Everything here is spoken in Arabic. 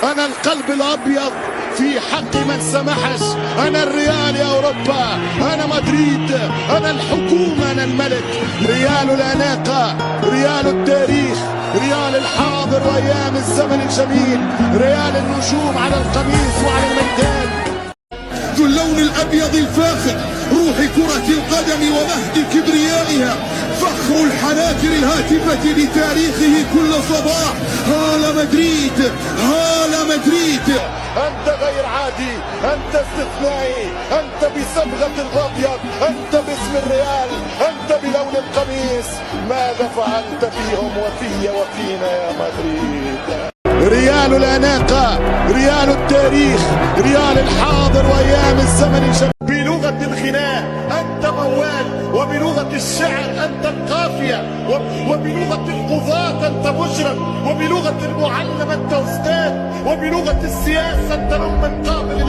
أنا القلب الأبيض في حق من سمحش. أنا الريال يا أوروبا، أنا مدريد، أنا الحكومة، أنا الملك. ريال الأناقة، ريال التاريخ، ريال الحاضر وأيام الزمن الجميل، ريال النجوم على القميص وعلى الميدان. ذو اللون الأبيض الفاخر، روح كرة القدم ومهد كبريائها، فخر الحناجر الهاتفة لتاريخه كل صباح. هال مدريد، هال مدريد. أنت غير عادي، أنت استثنائي، أنت بصبغة الأبيض، أنت باسم الريال، أنت بلون القميص. ماذا فعلت فيهم وفي وفينا يا مدريد؟ ريال الأناقة، ريال التاريخ، ريال الحاضر وأيام الزمن الجميل. بلغة الغناء أنت موال، وبلغة الشعر أنت القافية، وبلغة القضاة أنت مجرم، وبلغة المعلم أنت أستاذ، وبلغة السياسة أنت من قابل